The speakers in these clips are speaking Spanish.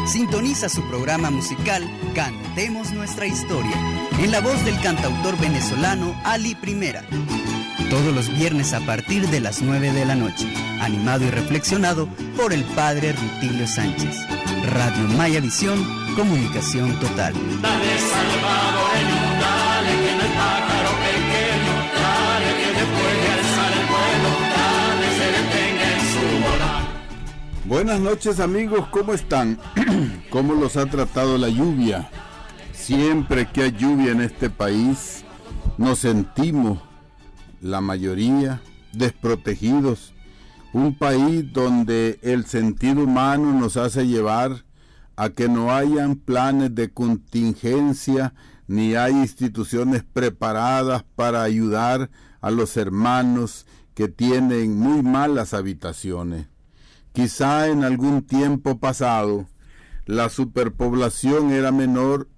Sintoniza su programa musical Cantemos Nuestra Historia, en la voz del cantautor venezolano Ali Primera. Todos los viernes a partir de las 9 de la noche, animado y reflexionado por el padre Rutilio Sánchez. Radio Maya Visión, comunicación total. Dale, salvadoreño, dale, que no es pájaro pequeño, dale, que después de alzar el vuelo, dale, se detenga en su volar. Buenas noches, amigos, ¿cómo están? ¿Cómo los ha tratado la lluvia? Siempre que hay lluvia en este país, nos sentimos, la mayoría, desprotegidos. Un país donde el sentido humano nos hace llevar a que no hayan planes de contingencia, ni hay instituciones preparadas para ayudar a los hermanos que tienen muy malas habitaciones. Quizá en algún tiempo pasado la superpoblación era menor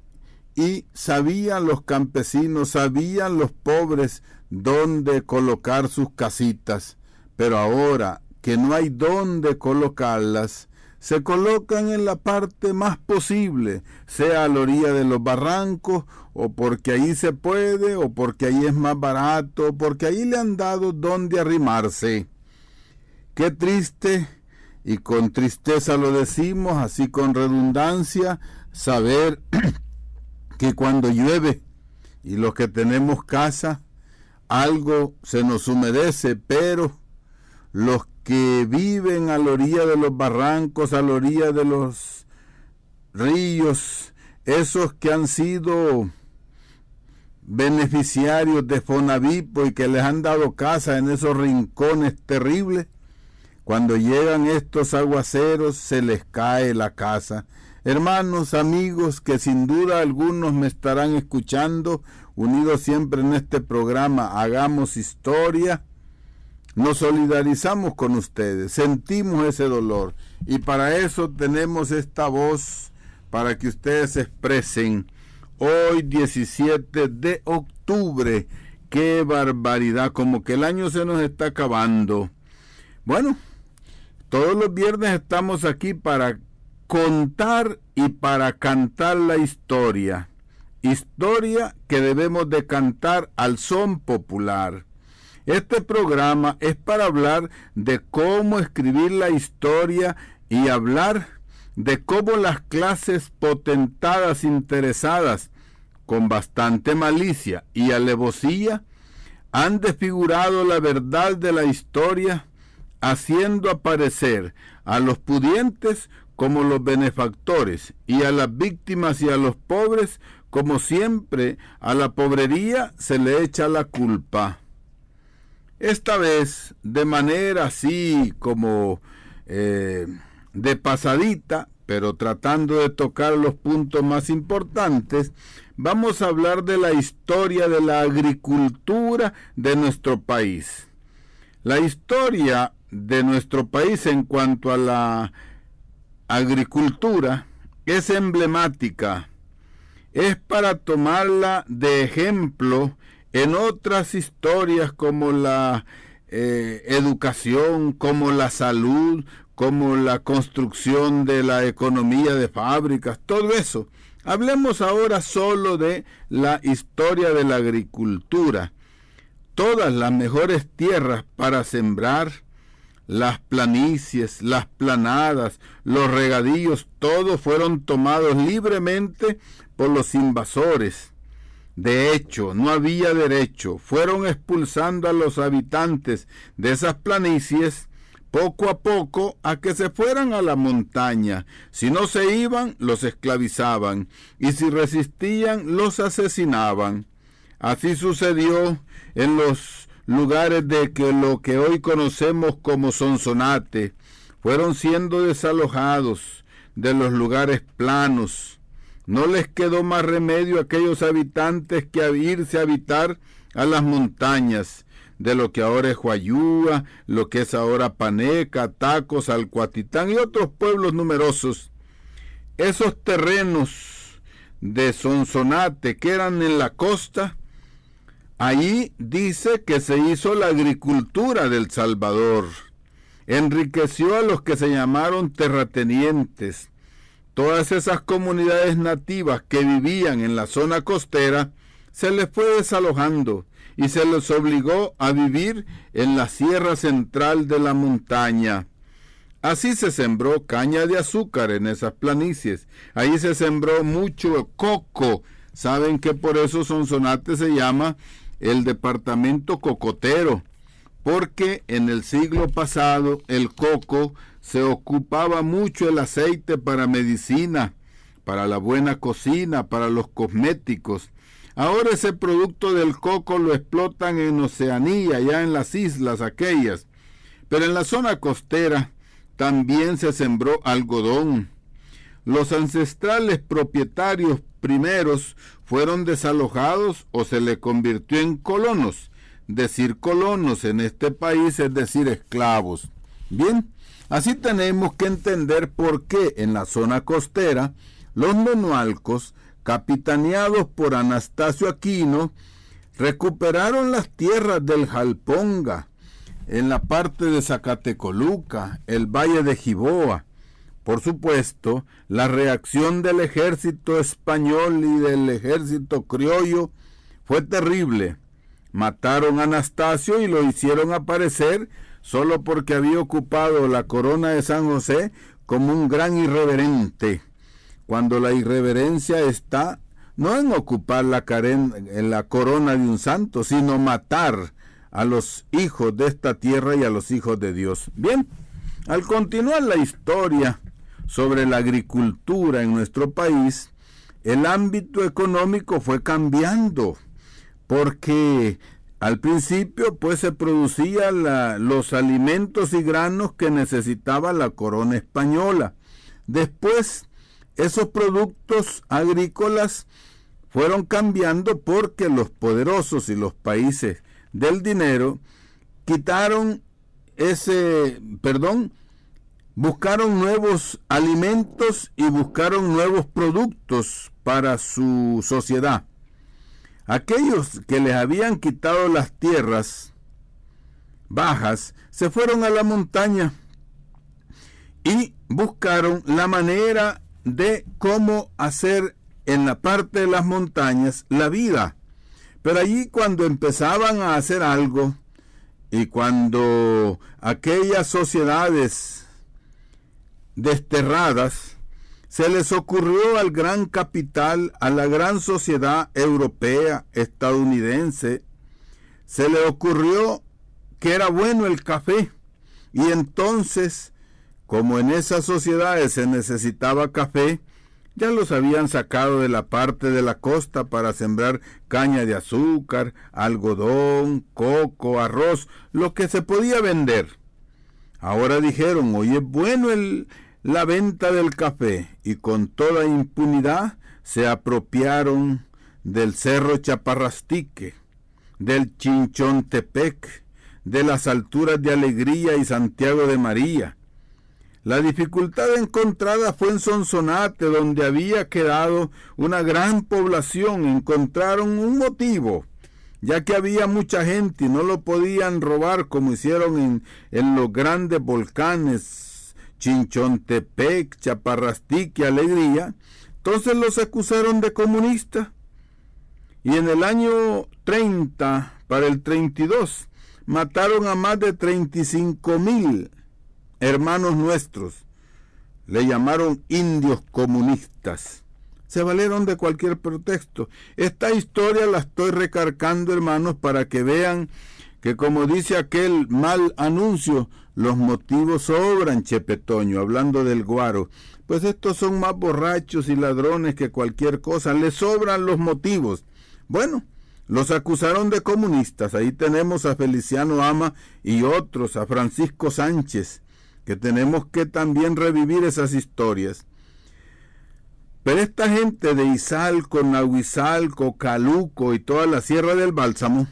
y sabían los campesinos, sabían los pobres dónde colocar sus casitas, pero ahora que no hay dónde colocarlas, se colocan en la parte más posible, sea a la orilla de los barrancos, o porque ahí se puede, o porque ahí es más barato, porque ahí le han dado dónde arrimarse. Qué triste, y con tristeza lo decimos, así con redundancia, saber que cuando llueve, y los que tenemos casa, algo se nos humedece, pero los que viven a la orilla de los barrancos, a la orilla de los ríos, esos que han sido beneficiarios de Fonavipo y que les han dado casa en esos rincones terribles, cuando llegan estos aguaceros se les cae la casa. Hermanos, amigos, que sin duda algunos me estarán escuchando, unidos siempre en este programa Hagamos Historia, nos solidarizamos con ustedes, sentimos ese dolor y para eso tenemos esta voz para que ustedes se expresen. Hoy 17 de octubre, qué barbaridad, como que el año se nos está acabando. Bueno, todos los viernes estamos aquí para contar y para cantar la historia que debemos de cantar al son popular. Este programa es para hablar de cómo escribir la historia y hablar de cómo las clases potentadas interesadas, con bastante malicia y alevosía, han desfigurado la verdad de la historia, haciendo aparecer a los pudientes como los benefactores y a las víctimas y a los pobres, como siempre, a la pobrería se le echa la culpa. Esta vez, de manera así como de pasadita, pero tratando de tocar los puntos más importantes, vamos a hablar de la historia de la agricultura de nuestro país. La historia de nuestro país en cuanto a la agricultura es emblemática. Es para tomarla de ejemplo en otras historias como la educación, como la salud, como la construcción de la economía de fábricas, todo eso. Hablemos ahora solo de la historia de la agricultura. Todas las mejores tierras para sembrar, las planicies, las planadas, los regadíos, todos fueron tomados libremente por los invasores. De hecho, no había derecho, fueron expulsando a los habitantes de esas planicies poco a poco a que se fueran a la montaña. Si no se iban, los esclavizaban, y si resistían, los asesinaban. Así sucedió en los lugares de que lo que hoy conocemos como Sonsonate. Fueron siendo desalojados de los lugares planos. No les quedó más remedio a aquellos habitantes que irse a habitar a las montañas, de lo que ahora es Huayúa, lo que es ahora Paneca, Tacos, Alcuatitán y otros pueblos numerosos. Esos terrenos de Sonsonate que eran en la costa, allí dice que se hizo la agricultura del Salvador. Enriqueció a los que se llamaron terratenientes. todas esas comunidades nativas que vivían en la zona costera se les fue desalojando y se les obligó a vivir en la sierra central de la montaña. Así se sembró caña de azúcar en esas planicies. Ahí se sembró mucho coco. Saben que por eso Sonsonate se llama el departamento cocotero, porque en el siglo pasado el coco se ocupaba mucho el aceite para medicina, para la buena cocina, para los cosméticos. Ahora ese producto del coco lo explotan en Oceanía, ya en las islas aquellas. Pero en la zona costera también se sembró algodón. Los ancestrales propietarios primeros fueron desalojados o se le convirtió en colonos. Decir colonos en este país es decir esclavos. Bien, así tenemos que entender por qué en la zona costera los nonualcos, capitaneados por Anastasio Aquino, recuperaron las tierras del Jalponga, en la parte de Zacatecoluca, el Valle de Jiboa. Por supuesto, la reacción del ejército español y del ejército criollo fue terrible. Mataron a Anastasio y lo hicieron aparecer solo porque había ocupado la corona de San José como un gran irreverente, cuando la irreverencia está no en ocupar la corona de un santo, sino matar a los hijos de esta tierra y a los hijos de Dios. Bien, al continuar la historia sobre la agricultura en nuestro país, el ámbito económico fue cambiando, porque al principio pues se producían los alimentos y granos que necesitaba la corona española. Después esos productos agrícolas fueron cambiando porque los poderosos y los países del dinero buscaron nuevos alimentos y buscaron nuevos productos para su sociedad. Aquellos que les habían quitado las tierras bajas se fueron a la montaña y buscaron la manera de cómo hacer en la parte de las montañas la vida. Pero allí cuando empezaban a hacer algo y cuando aquellas sociedades desterradas, se les ocurrió al gran capital, a la gran sociedad europea, estadounidense, se le ocurrió que era bueno el café. Y entonces, como en esas sociedades se necesitaba café, ya los habían sacado de la parte de la costa para sembrar caña de azúcar, algodón, coco, arroz, lo que se podía vender. Ahora dijeron, oye, es bueno la venta del café, y con toda impunidad se apropiaron del Cerro Chaparrastique, del Chinchontepec, de las alturas de Alegría y Santiago de María. La dificultad encontrada fue en Sonsonate, donde había quedado una gran población. Encontraron un motivo, ya que había mucha gente y no lo podían robar como hicieron en los grandes volcanes, Chinchontepec, Chaparrastique, Alegría. Entonces los acusaron de comunistas. Y en el año 30, para el 32, mataron a más de 35,000 hermanos nuestros. Le llamaron indios comunistas. Se valieron de cualquier pretexto. Esta historia la estoy recargando, hermanos, para que vean que, como dice aquel mal anuncio, los motivos sobran, Chepetoño, hablando del guaro. Pues estos son más borrachos y ladrones que cualquier cosa. Les sobran los motivos. Bueno, los acusaron de comunistas. Ahí tenemos a Feliciano Ama y otros, a Francisco Sánchez, que tenemos que también revivir esas historias. Pero esta gente de Izalco, Nahuizalco, Caluco y toda la Sierra del Bálsamo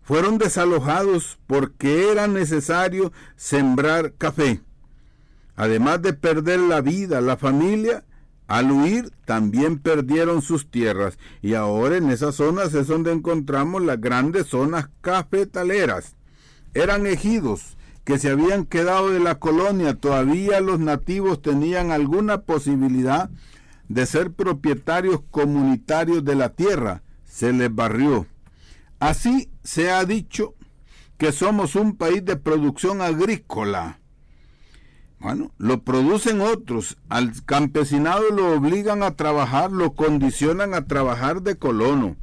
fueron desalojados porque era necesario sembrar café. Además de perder la vida, la familia, al huir también perdieron sus tierras. Y ahora en esas zonas es donde encontramos las grandes zonas cafetaleras. Eran ejidos que se habían quedado de la colonia, todavía los nativos tenían alguna posibilidad de ser propietarios comunitarios de la tierra. Se les barrió. Así se ha dicho que somos un país de producción agrícola. Bueno, lo producen otros. Al campesinado lo obligan a trabajar, lo condicionan a trabajar de colono.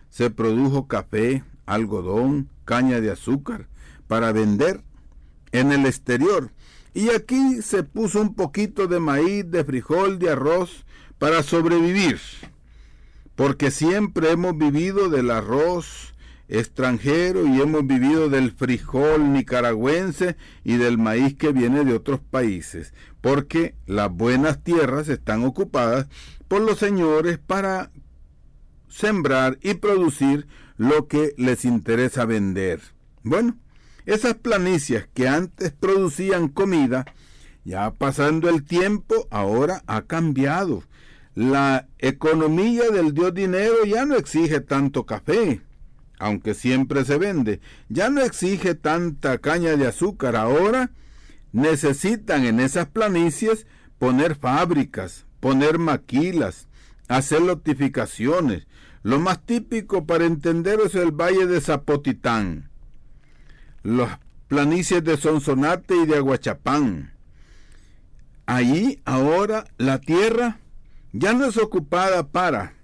Se produjo café, algodón, caña de azúcar para vender en el exterior. Y aquí se puso un poquito de maíz, de frijol, de arroz para sobrevivir. Porque siempre hemos vivido del arroz extranjero y hemos vivido del frijol nicaragüense y del maíz que viene de otros países, porque las buenas tierras están ocupadas por los señores para sembrar y producir lo que les interesa vender. Bueno, esas planicias que antes producían comida, ya pasando el tiempo, ahora ha cambiado. La economía del dios dinero ya no exige tanto café, aunque siempre se vende. Ya no exige tanta caña de azúcar. Ahora necesitan en esas planicies poner fábricas, poner maquilas, hacer lotificaciones. Lo más típico para entender es el Valle de Zapotitán, las planicies de Sonsonate y de Aguachapán. Allí ahora la tierra ya no es ocupada para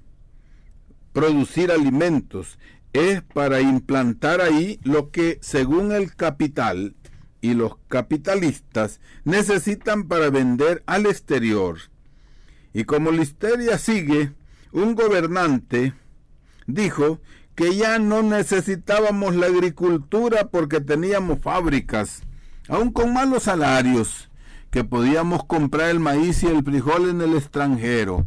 producir alimentos, es para implantar ahí lo que según el capital y los capitalistas necesitan para vender al exterior. Y como la historia sigue, un gobernante dijo que ya no necesitábamos la agricultura porque teníamos fábricas, aun con malos salarios, que podíamos comprar el maíz y el frijol en el extranjero.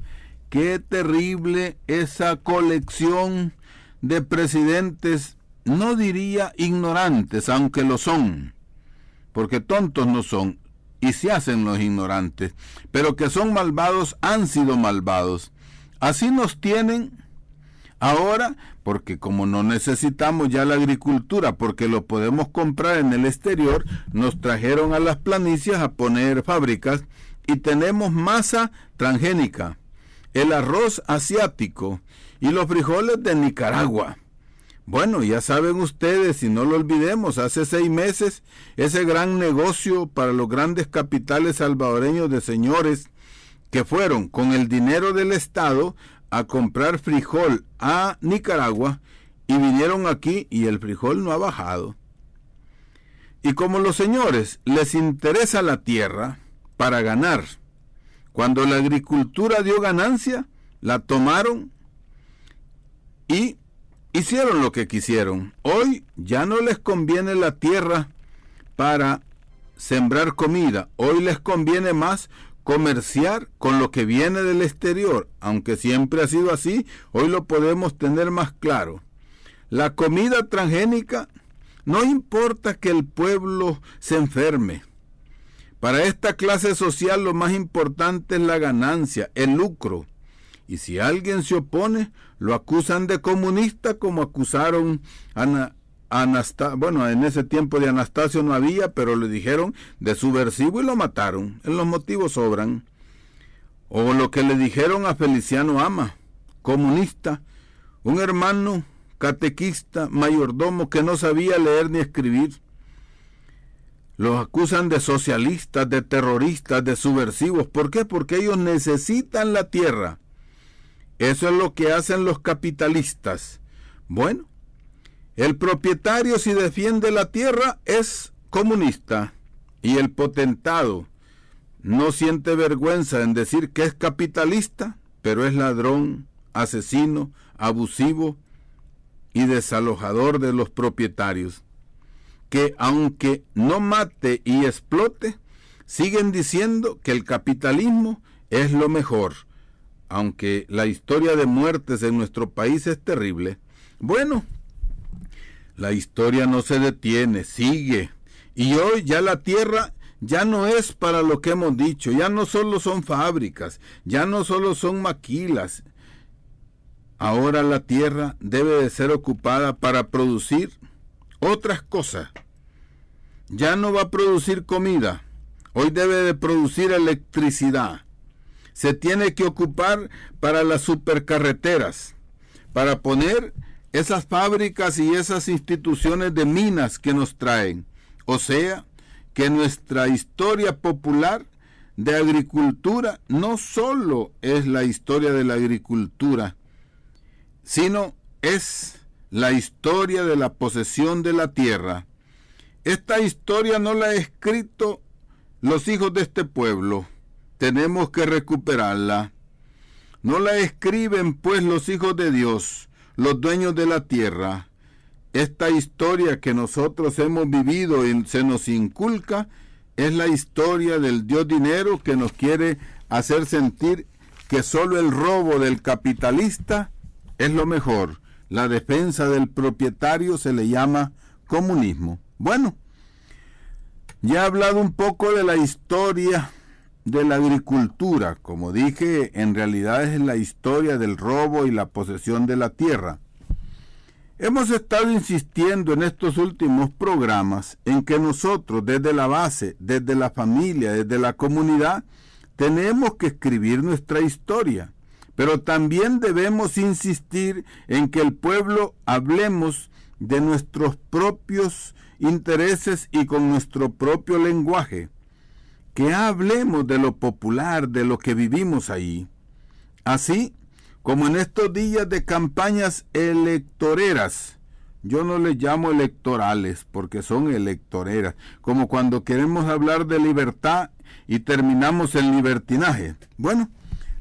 Qué terrible esa colección de presidentes, no diría ignorantes, aunque lo son, porque tontos no son, y se hacen los ignorantes, pero que son malvados, han sido malvados. Así nos tienen ahora, porque como no necesitamos ya la agricultura, porque lo podemos comprar en el exterior, nos trajeron a las planicias a poner fábricas, y tenemos masa transgénica, el arroz asiático, y los frijoles de Nicaragua. Bueno, ya saben ustedes, y no lo olvidemos, hace 6 meses, ese gran negocio para los grandes capitales salvadoreños de señores que fueron con el dinero del Estado a comprar frijol a Nicaragua y vinieron aquí y el frijol no ha bajado. Y como los señores les interesa la tierra para ganar, cuando la agricultura dio ganancia, la tomaron y hicieron lo que quisieron. Hoy ya no les conviene la tierra para sembrar comida. Hoy les conviene más comerciar con lo que viene del exterior. Aunque siempre ha sido así, hoy lo podemos tener más claro. La comida transgénica, no importa que el pueblo se enferme. Para esta clase social lo más importante es la ganancia, el lucro. Y si alguien se opone, lo acusan de comunista, como acusaron bueno, en ese tiempo de Anastasio no había, pero le dijeron de subversivo y lo mataron. En los motivos sobran. O lo que le dijeron a Feliciano Ama, comunista, un hermano catequista, mayordomo que no sabía leer ni escribir. Los acusan de socialistas, de terroristas, de subversivos. ¿Por qué? Porque ellos necesitan la tierra. Eso es lo que hacen los capitalistas. Bueno, el propietario, si defiende la tierra, es comunista, y el potentado no siente vergüenza en decir que es capitalista, pero es ladrón, asesino, abusivo y desalojador de los propietarios, que aunque no mate y explote, siguen diciendo que el capitalismo es lo mejor, aunque la historia de muertes en nuestro país es terrible. Bueno, la historia no se detiene, sigue. Y hoy ya la tierra ya no es para lo que hemos dicho, ya no solo son fábricas, ya no solo son maquilas. Ahora la tierra debe de ser ocupada para producir otras cosas. ya no va a producir comida, hoy debe de producir electricidad. Se tiene que ocupar para las supercarreteras, para poner esas fábricas y esas instituciones de minas que nos traen. O sea, que nuestra historia popular de agricultura no solo es la historia de la agricultura, sino es la historia de la posesión de la tierra. Esta historia no la han escrito los hijos de este pueblo. Tenemos que recuperarla. No la escriben pues los hijos de Dios, los dueños de la tierra. Esta historia que nosotros hemos vivido y se nos inculca es la historia del Dios dinero, que nos quiere hacer sentir que solo el robo del capitalista es lo mejor. La defensa del propietario se le llama comunismo. Bueno, ya he hablado un poco de la historia de la agricultura. Como dije, en realidad es la historia del robo y la posesión de la tierra. Hemos estado insistiendo en estos últimos programas en que nosotros, desde la base, desde la familia, desde la comunidad, tenemos que escribir nuestra historia. Pero también debemos insistir en que el pueblo hablemos de nuestros propios intereses y con nuestro propio lenguaje. Que hablemos de lo popular, de lo que vivimos ahí. Así como en estos días de campañas electoreras, yo no les llamo electorales porque son electoreras, como cuando queremos hablar de libertad y terminamos en libertinaje. Bueno,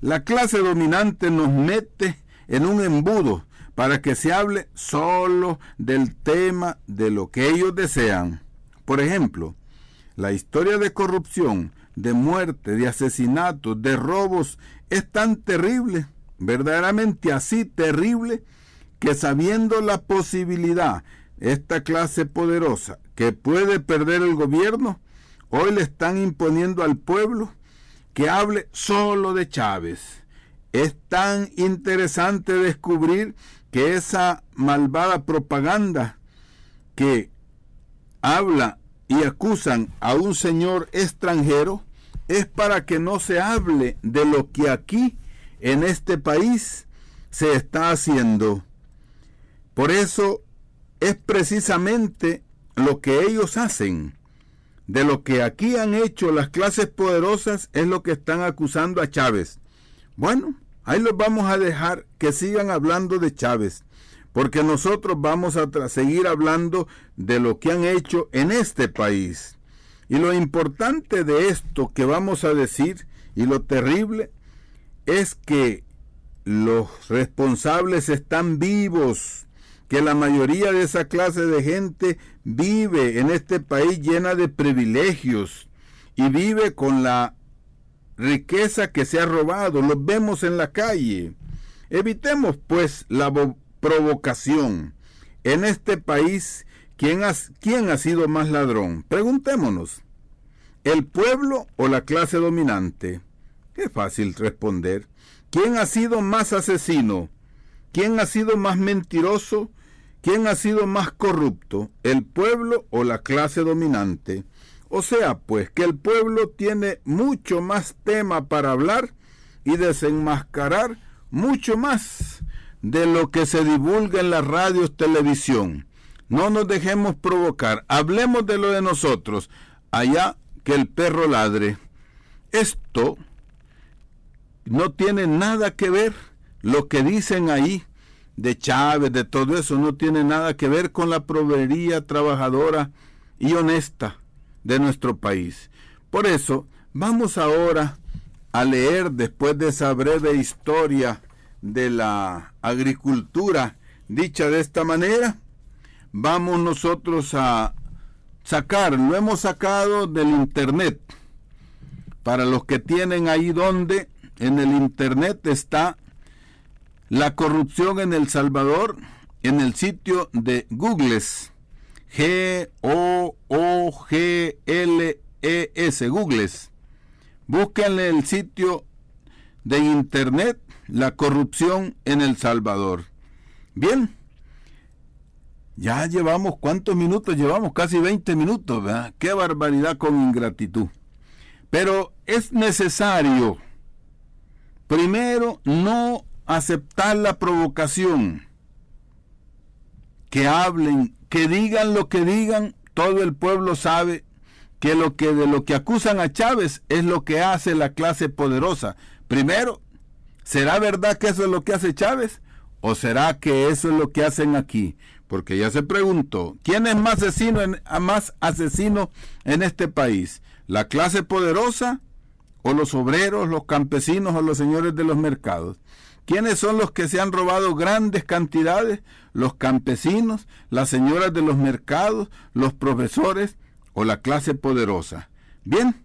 la clase dominante nos mete en un embudo para que se hable solo del tema de lo que ellos desean. Por ejemplo, la historia de corrupción, de muerte, de asesinatos, de robos es tan terrible, verdaderamente así terrible, que sabiendo la posibilidad, esta clase poderosa que puede perder el gobierno, hoy le están imponiendo al pueblo que hable solo de Chávez. Es tan interesante descubrir que esa malvada propaganda que habla y acusan a un señor extranjero es para que no se hable de lo que aquí en este país se está haciendo. Por eso es precisamente lo que ellos hacen. De lo que aquí han hecho las clases poderosas es lo que están acusando a Chávez. Bueno, ahí los vamos a dejar que sigan hablando de Chávez, porque nosotros vamos a seguir hablando de lo que han hecho en este país. Y lo importante de esto que vamos a decir, y lo terrible, es que los responsables están vivos, que la mayoría de esa clase de gente vive en este país llena de privilegios y vive con la riqueza que se ha robado. Los vemos en la calle. Evitemos pues la provocación. En este país, ¿quién ha sido más ladrón? Preguntémonos, ¿el pueblo o la clase dominante? Qué fácil responder. ¿Quién ha sido más asesino? ¿Quién ha sido más mentiroso? ¿Quién ha sido más corrupto? ¿El pueblo o la clase dominante? O sea, pues, que el pueblo tiene mucho más tema para hablar y desenmascarar mucho más de lo que se divulga en las radios, televisión. No nos dejemos provocar. Hablemos de lo de nosotros. Allá que el perro ladre. Esto no tiene nada que ver, lo que dicen ahí de Chávez, de todo eso, no tiene nada que ver con la probrería trabajadora y honesta de nuestro país. Por eso, vamos ahora a leer, después de esa breve historia de la agricultura dicha de esta manera, vamos nosotros a sacar, lo hemos sacado del internet. Para los que tienen ahí donde, en el internet está la corrupción en El Salvador, en el sitio de Googles, Googles, Googles. Búsquenle el sitio de internet, la corrupción en El Salvador. Bien, Ya llevamos, ¿cuántos minutos llevamos? Casi 20 minutos, ¿verdad? Qué barbaridad con ingratitud. Pero es necesario, primero, no aceptar la provocación. Que hablen, que digan lo que digan, todo el pueblo sabe que de lo que acusan a Chávez es lo que hace la clase poderosa. Primero, ¿será verdad que eso es lo que hace Chávez? ¿O será que eso es lo que hacen aquí? Porque ya se preguntó, ¿quién es más asesino en este país? ¿La clase poderosa o los obreros, los campesinos o los señores de los mercados? ¿Quiénes son los que se han robado grandes cantidades? ¿Los campesinos, las señoras de los mercados, los profesores o la clase poderosa? Bien,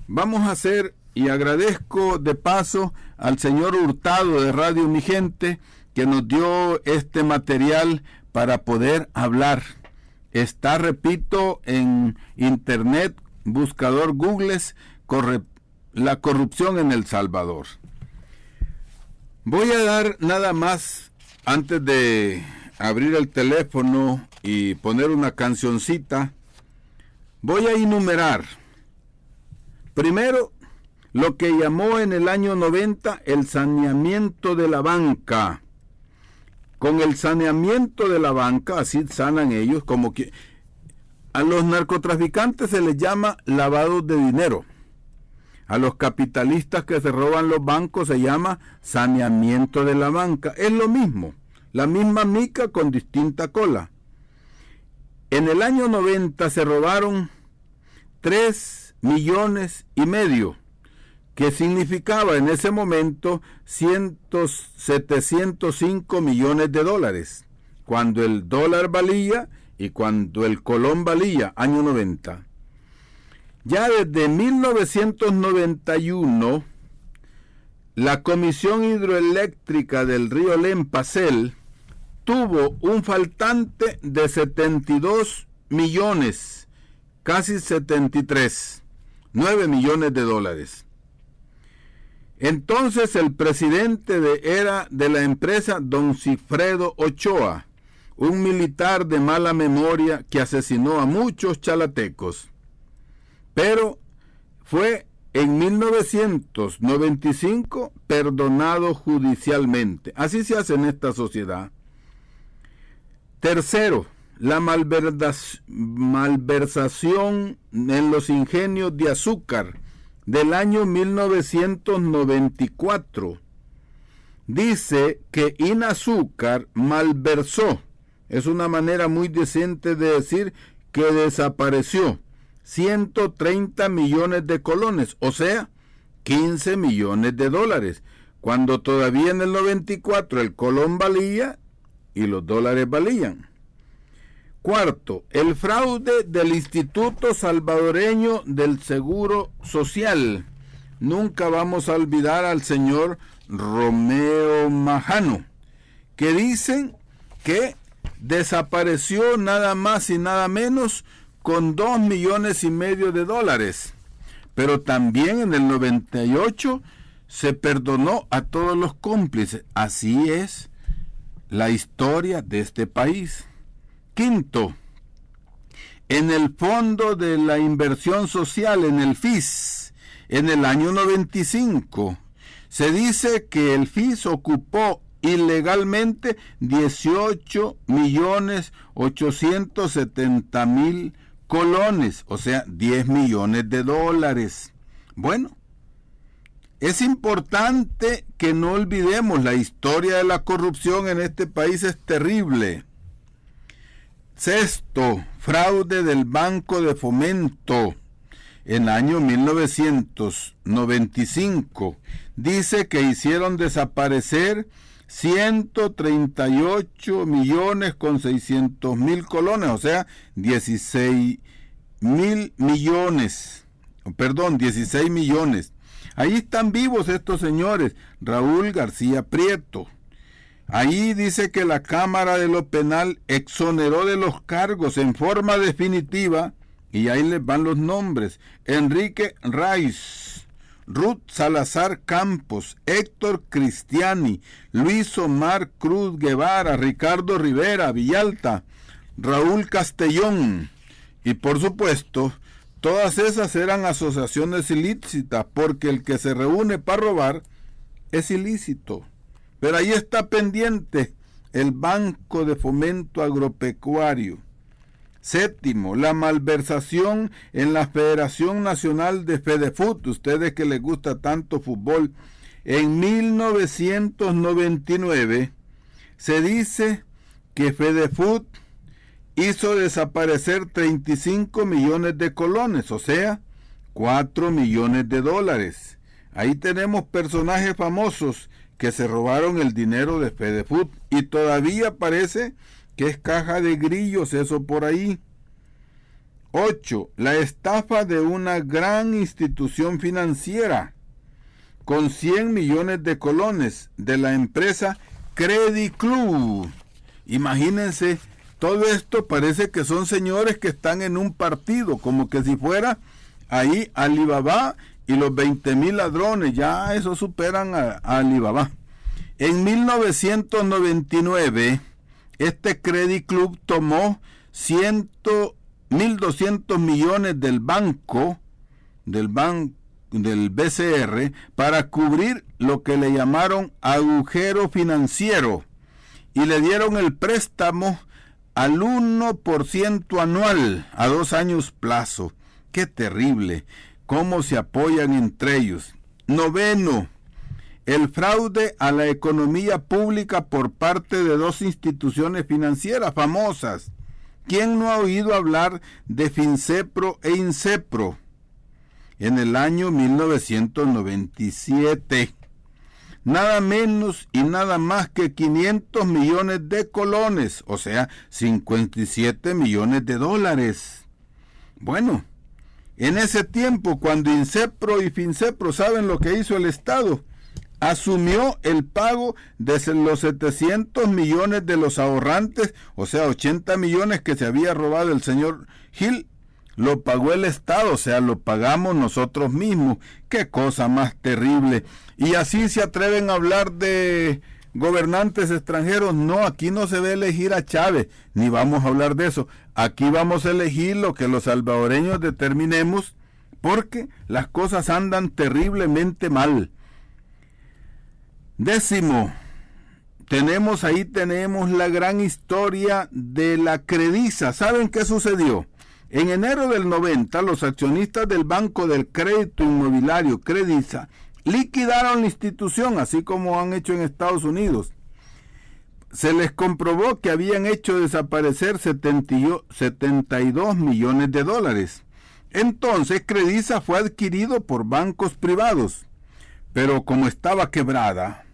vamos a hacer, y agradezco de paso al señor Hurtado de Radio Mi Gente, que nos dio este material para poder hablar. Está, repito, en internet, buscador Googles, la corrupción en El Salvador. Voy a dar nada más, antes de abrir el teléfono y poner una cancioncita, voy a enumerar. Primero, lo que llamó en el año 90 el saneamiento de la banca. Con el saneamiento de la banca, así sanan ellos, como que a los narcotraficantes se les llama lavado de dinero. A los capitalistas que se roban los bancos se llama saneamiento de la banca. Es lo mismo, la misma mica con distinta cola. En el año 90 se robaron 3,5 millones, que significaba en ese momento 705 millones de dólares, cuando el dólar valía y cuando el colón valía, año 90. Ya desde 1991, la Comisión Hidroeléctrica del río Lempasel tuvo un faltante de 72 millones, casi 73, 9 millones de dólares. Entonces el presidente era de la empresa don Cifredo Ochoa, un militar de mala memoria que asesinó a muchos chalatecos. Pero fue en 1995 perdonado judicialmente. Así se hace en esta sociedad. Tercero, la malversación en los ingenios de azúcar del año 1994. Dice que Inazúcar malversó, es una manera muy decente de decir que desapareció, 130 millones de colones, o sea, 15 millones de dólares, cuando todavía en el 94 el colón valía y los dólares valían. Cuarto, el fraude del Instituto Salvadoreño del Seguro Social. Nunca vamos a olvidar al señor Romeo Majano, que dicen que desapareció nada más y nada menos con 2,5 millones de dólares. Pero también en el 98 se perdonó a todos los cómplices. Así es la historia de este país. Quinto, en el Fondo de la Inversión Social, en el FIS, en el año 95, se dice que el FIS ocupó ilegalmente 18,870,000 colones, o sea, 10 millones de dólares. Bueno, es importante que no olvidemos, la historia de la corrupción en este país es terrible. Sexto, fraude del Banco de Fomento. En el año 1995, dice que hicieron desaparecer 138,600,000 colones, o sea, 16 millones. Ahí están vivos estos señores, Raúl García Prieto. Ahí dice que la Cámara de lo Penal exoneró de los cargos en forma definitiva, y ahí les van los nombres: Enrique Raiz, Ruth Salazar Campos, Héctor Cristiani, Luis Omar Cruz Guevara, Ricardo Rivera Villalta, Raúl Castellón. Y por supuesto, todas esas eran asociaciones ilícitas, porque el que se reúne para robar es ilícito. Pero ahí está pendiente el Banco de Fomento Agropecuario. Séptimo, la malversación en la Federación Nacional de Fedefut. Ustedes que les gusta tanto fútbol. En 1999 se dice que Fedefut hizo desaparecer 35 millones de colones, o sea, 4 millones de dólares. Ahí tenemos personajes famosos que se robaron el dinero de Fedefut y todavía parece que es caja de grillos eso por ahí. 8. La estafa de una gran institución financiera con 100 millones de colones de la empresa Credit Club. Imagínense, todo esto parece que son señores que están en un partido, como que si fuera ahí Alibaba y los 20,000 ladrones, ya eso superan a Alibaba. En 1999, este Credit Club tomó 1.200 millones del BCR para cubrir lo que le llamaron agujero financiero y le dieron el préstamo al 1% anual a 2 años plazo. ¡Qué terrible! ¿Cómo se apoyan entre ellos? 9. El fraude a la economía pública por parte de 2 instituciones financieras famosas. ¿Quién no ha oído hablar de Fincepro e Incepro? En el año 1997. Nada menos y nada más que 500 millones de colones, o sea, 57 millones de dólares. Bueno, en ese tiempo, cuando Incepro y Fincepro, ¿saben lo que hizo el Estado? Asumió el pago de los 700 millones de los ahorrantes, o sea, 80 millones que se había robado el señor Gil, lo pagó el Estado, o sea, lo pagamos nosotros mismos. ¡Qué cosa más terrible! Y así se atreven a hablar de gobernantes extranjeros. No, aquí no se va a elegir a Chávez, ni vamos a hablar de eso. Aquí vamos a elegir lo que los salvadoreños determinemos, porque las cosas andan terriblemente mal. 10. Tenemos la gran historia de la Crediza. ¿Saben qué sucedió? En enero del 90, los accionistas del Banco del Crédito Inmobiliario, Crediza, liquidaron la institución, así como han hecho en Estados Unidos. Se les comprobó que habían hecho desaparecer 72 millones de dólares. Entonces, Crediza fue adquirido por bancos privados, pero como estaba quebrada,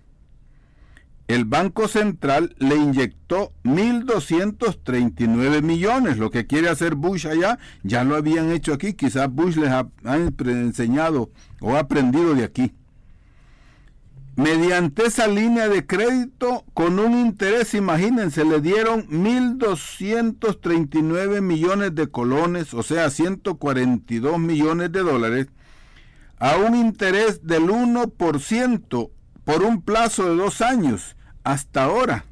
el Banco Central le inyectó 1.239 millones. Lo que quiere hacer Bush allá, ya lo habían hecho aquí. Quizás Bush les ha enseñado o ha aprendido de aquí. Mediante esa línea de crédito, con un interés, imagínense, le dieron 1.239 millones de colones, o sea, 142 millones de dólares, a un interés del 1% por un plazo de 2 años. Hasta ahora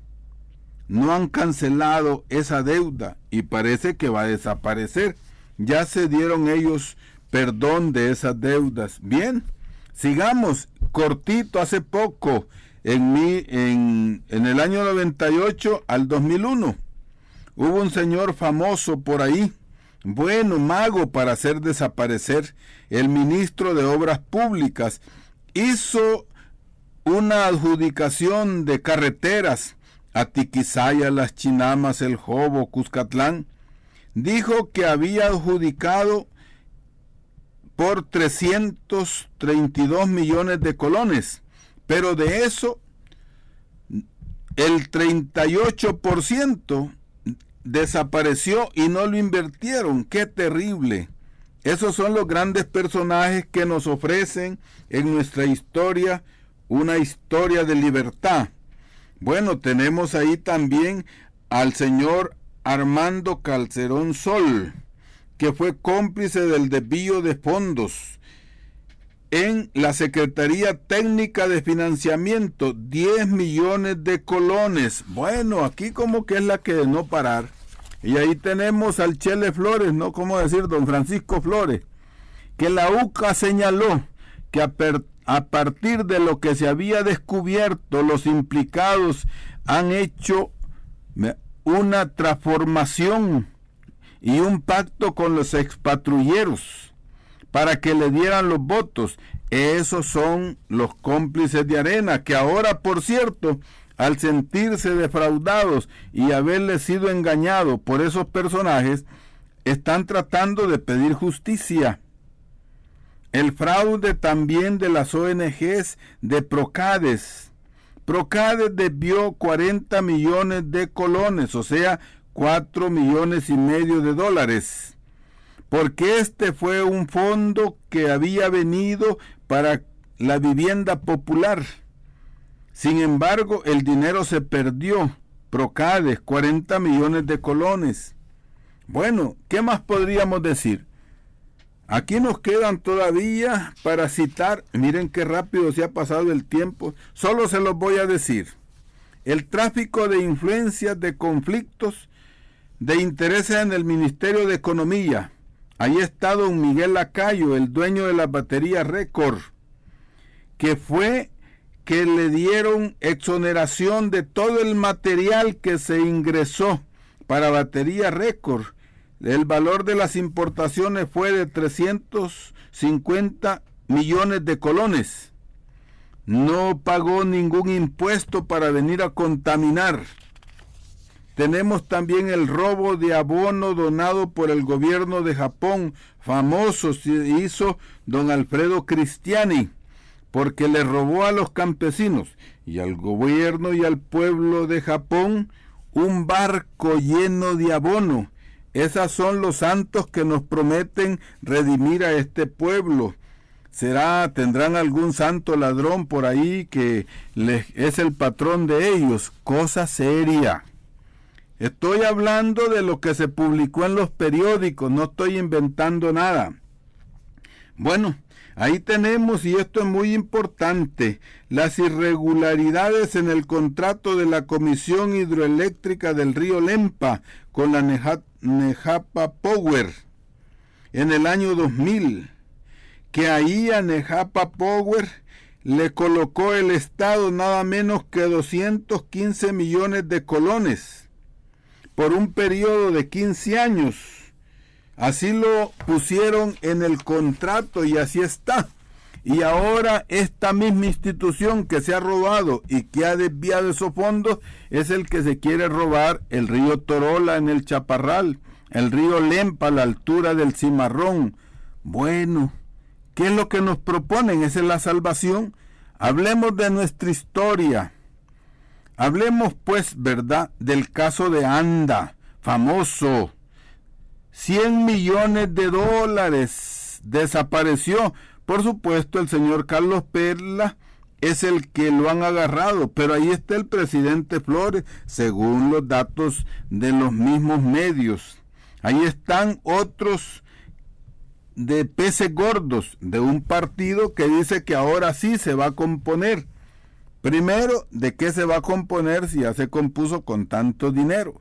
no han cancelado esa deuda y parece que va a desaparecer. Ya se dieron ellos perdón de esas deudas. Bien, sigamos cortito. Hace poco, en el año 98 al 2001, hubo un señor famoso por ahí, bueno, mago para hacer desaparecer. El ministro de Obras Públicas hizo una adjudicación de carreteras a Tiquisaya, Las Chinamas, El Jobo, Cuscatlán. Dijo que había adjudicado por 332 millones de colones, pero de eso el 38% desapareció y no lo invirtieron. ¡Qué terrible! Esos son los grandes personajes que nos ofrecen en nuestra historia una historia de libertad. Bueno, tenemos ahí también al señor Armando Calderón Sol, que fue cómplice del desvío de fondos en la Secretaría Técnica de Financiamiento, 10 millones de colones. Bueno, aquí como que es la que de no parar. Y ahí tenemos al Chele Flores, ¿no? ¿Cómo decir? Don Francisco Flores, que la UCA señaló que a partir de lo que se había descubierto, los implicados han hecho una transformación y un pacto con los expatrulleros para que le dieran los votos. Esos son los cómplices de Arena, que ahora, por cierto, al sentirse defraudados y haberles sido engañados por esos personajes, están tratando de pedir justicia. El fraude también de las ONGs de Procades. Procades desvió 40 millones de colones, o sea, 4,5 millones de dólares, porque este fue un fondo que había venido para la vivienda popular. Sin embargo, el dinero se perdió. Procades, 40 millones de colones. Bueno, ¿qué más podríamos decir? Aquí nos quedan todavía para citar, miren qué rápido se ha pasado el tiempo, solo se los voy a decir. El tráfico de influencias, de conflictos, de intereses en el Ministerio de Economía. Ahí está don Miguel Lacayo, el dueño de la batería Récord, que fue que le dieron exoneración de todo el material que se ingresó para batería Récord. El valor de las importaciones fue de 350 millones de colones. No pagó ningún impuesto para venir a contaminar. Tenemos también el robo de abono donado por el gobierno de Japón. Famoso se hizo don Alfredo Cristiani, porque le robó a los campesinos y al gobierno y al pueblo de Japón un barco lleno de abono. Esos son los santos que nos prometen redimir a este pueblo. ¿Tendrán algún santo ladrón por ahí que es el patrón de ellos? Cosa seria. Estoy hablando de lo que se publicó en los periódicos, no estoy inventando nada. Bueno, ahí tenemos, y esto es muy importante, las irregularidades en el contrato de la Comisión Hidroeléctrica del Río Lempa con la Nejapa Power en el año 2000, que ahí a Nejapa Power le colocó el Estado nada menos que 215 millones de colones por un periodo de 15 años. Así lo pusieron en el contrato y así está. Y ahora esta misma institución que se ha robado y que ha desviado esos fondos es el que se quiere robar el río Torola en el Chaparral, el río Lempa a la altura del Cimarrón. Bueno, ¿qué es lo que nos proponen? ¿Esa es la salvación? Hablemos de nuestra historia. Hablemos pues, ¿verdad?, del caso de Anda, famoso. 100 millones de dólares desapareció. Por supuesto, el señor Carlos Perla es el que lo han agarrado, pero ahí está el presidente Flores, según los datos de los mismos medios. Ahí están otros de peces gordos de un partido que dice que ahora sí se va a componer. Primero, ¿de qué se va a componer si ya se compuso con tanto dinero?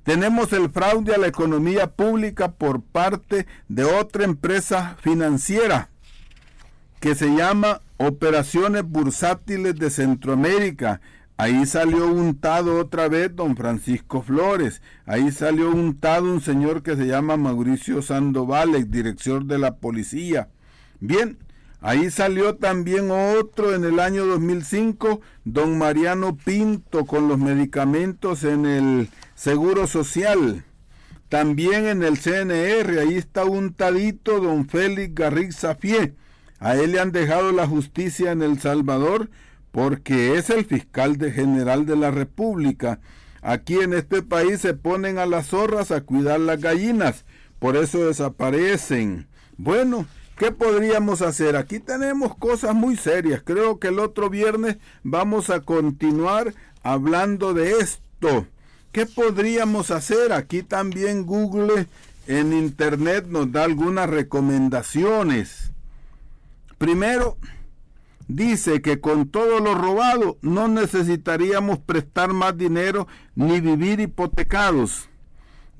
Tenemos el fraude a la economía pública por parte de otra empresa financiera que se llama Operaciones Bursátiles de Centroamérica. Ahí salió untado otra vez don Francisco Flores. Ahí salió untado un señor que se llama Mauricio Sandoval, exdirector de la policía. Bien, ahí salió también otro en el año 2005, don Mariano Pinto, con los medicamentos en el Seguro Social. También en el CNR, ahí está untadito don Félix Garriga Fié. A él le han dejado la justicia en El Salvador porque es el fiscal general de la República. Aquí en este país se ponen a las zorras a cuidar las gallinas, por eso desaparecen. Bueno, ¿qué podríamos hacer? Aquí tenemos cosas muy serias. Creo que el otro viernes vamos a continuar hablando de esto. ¿Qué podríamos hacer? Aquí también Google en internet nos da algunas recomendaciones. Primero, dice que con todo lo robado no necesitaríamos prestar más dinero ni vivir hipotecados.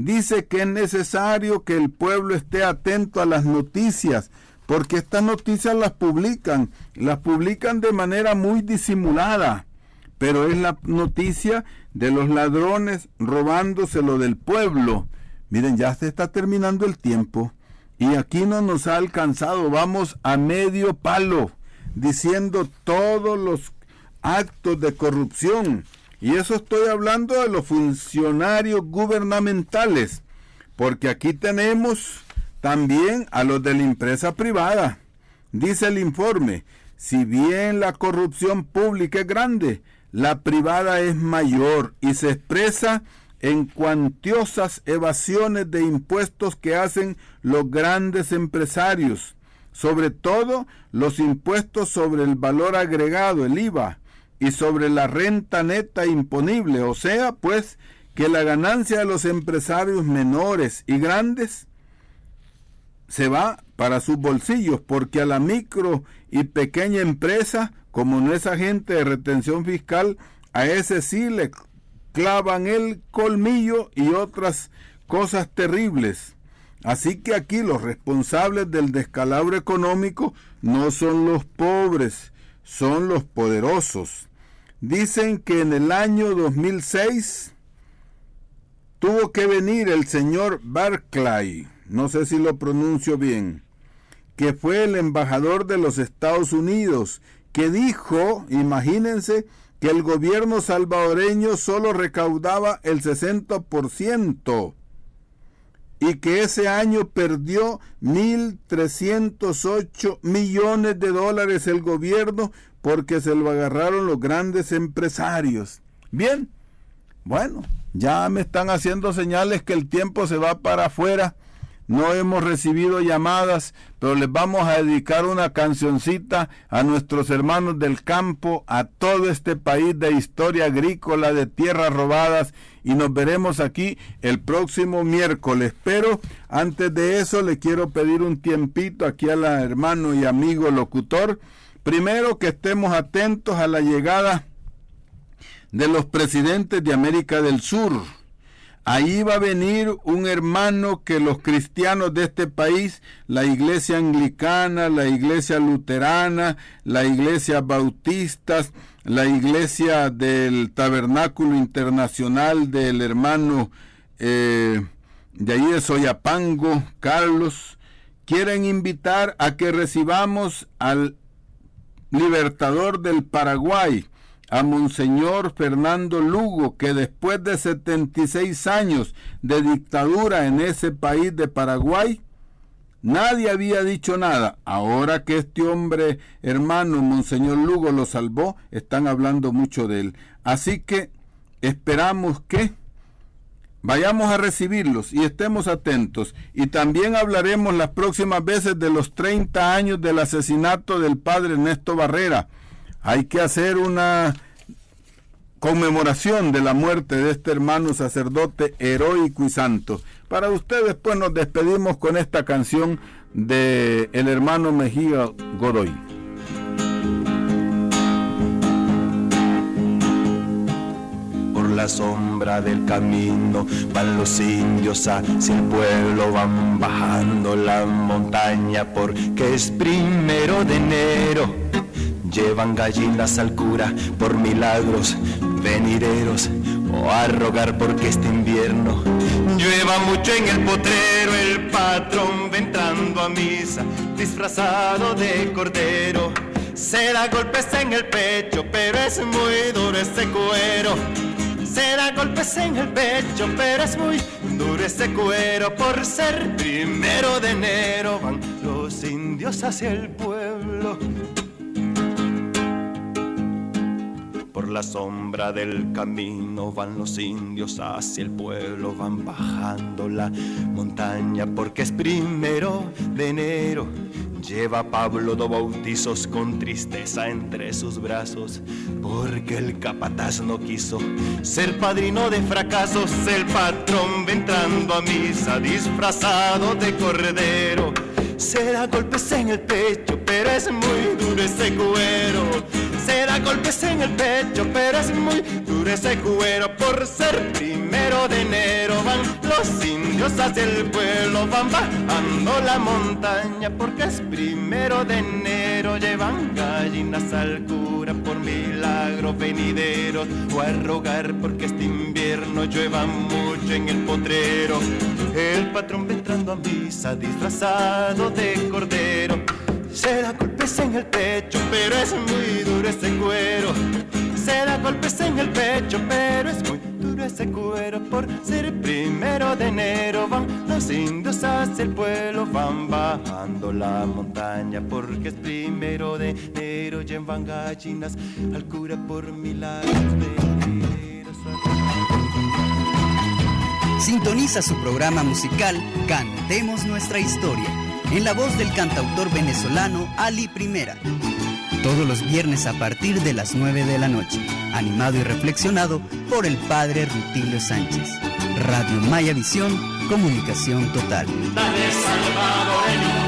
dice que es necesario que el pueblo esté atento a las noticias, porque estas noticias las publican de manera muy disimulada, pero es la noticia de los ladrones robándoselo del pueblo. Miren, ya se está terminando el tiempo y aquí no nos ha alcanzado, vamos a medio palo, diciendo todos los actos de corrupción. Y eso estoy hablando de los funcionarios gubernamentales, porque aquí tenemos también a los de la empresa privada. Dice el informe, si bien la corrupción pública es grande, la privada es mayor y se expresa en cuantiosas evasiones de impuestos que hacen los grandes empresarios, sobre todo los impuestos sobre el valor agregado, el IVA, y sobre la renta neta imponible, o sea, pues, que la ganancia de los empresarios menores y grandes se va para sus bolsillos, porque a la micro y pequeña empresa, como no es agente de retención fiscal, a ese sí le clavan el colmillo y otras cosas terribles. Así que aquí los responsables del descalabro económico no son los pobres, son los poderosos. Dicen que en el año 2006 tuvo que venir el señor Barclay, no sé si lo pronuncio bien, que fue el embajador de los Estados Unidos, que dijo, imagínense, que el gobierno salvadoreño solo recaudaba el 60%. Y que ese año perdió 1.308 millones de dólares el gobierno porque se lo agarraron los grandes empresarios. Bien, bueno, ya me están haciendo señales que el tiempo se va para afuera. No hemos recibido llamadas, pero les vamos a dedicar una cancioncita a nuestros hermanos del campo, a todo este país de historia agrícola, de tierras robadas, y nos veremos aquí el próximo miércoles. Pero antes de eso le quiero pedir un tiempito aquí al hermano y amigo locutor. Primero, que estemos atentos a la llegada de los presidentes de América del Sur. Ahí va a venir un hermano que los cristianos de este país, la iglesia anglicana, la iglesia luterana, la iglesia bautistas, la iglesia del Tabernáculo Internacional del hermano de ahí de Soyapango, Carlos, quieren invitar a que recibamos al libertador del Paraguay, a Monseñor Fernando Lugo, que después de 76 años de dictadura en ese país de Paraguay, nadie había dicho nada. Ahora que este hombre, hermano Monseñor Lugo, lo salvó, están hablando mucho de él. Así que esperamos que vayamos a recibirlos y estemos atentos. Y también hablaremos las próximas veces de los 30 años del asesinato del padre Ernesto Barrera. Hay que hacer una conmemoración de la muerte de este hermano sacerdote heroico y santo. Para ustedes, pues, nos despedimos con esta canción de el hermano Mejía Godoy. Por la sombra del camino van los indios hacia el pueblo, van bajando la montaña porque es 1 de enero. Llevan gallinas al cura por milagros venideros, o a rogar porque este invierno llueva mucho en el potrero. El patrón va entrando a misa disfrazado de cordero, se da golpes en el pecho, pero es muy duro ese cuero. Se da golpes en el pecho, pero es muy duro ese cuero. Por ser 1 de enero van los indios hacia el pueblo. Por la sombra del camino van los indios hacia el pueblo, van bajando la montaña porque es 1 de enero. Lleva Pablo 2 bautizos con tristeza entre sus brazos, porque el capataz no quiso ser padrino de fracasos. El patrón va entrando a misa disfrazado de cordero, se da golpes en el pecho, pero es muy duro ese cuero. se da golpes en el pecho, pero es muy duro ese cuero. Por ser 1 de enero van los indios hacia el pueblo, van bajando la montaña porque es 1 de enero. Llevan gallinas al cura por milagros venideros, o a rogar porque este invierno llueva mucho en el potrero. El patrón va entrando a misa disfrazado de cordero, se da golpes en el pecho, pero es muy duro ese cuero. Se da golpes en el pecho, pero es muy duro ese cuero. Por ser 1 de enero van los indios hacia el pueblo, van bajando la montaña porque es 1 de enero. Llevan gallinas al cura por milagros venideros. Sintoniza su programa musical Cantemos Nuestra Historia, en la voz del cantautor venezolano Ali Primera. Todos los viernes a partir de las 9 de la noche, animado y reflexionado por el padre Rutilio Sánchez. Radio Maya Visión, comunicación total. Dale, Salvador,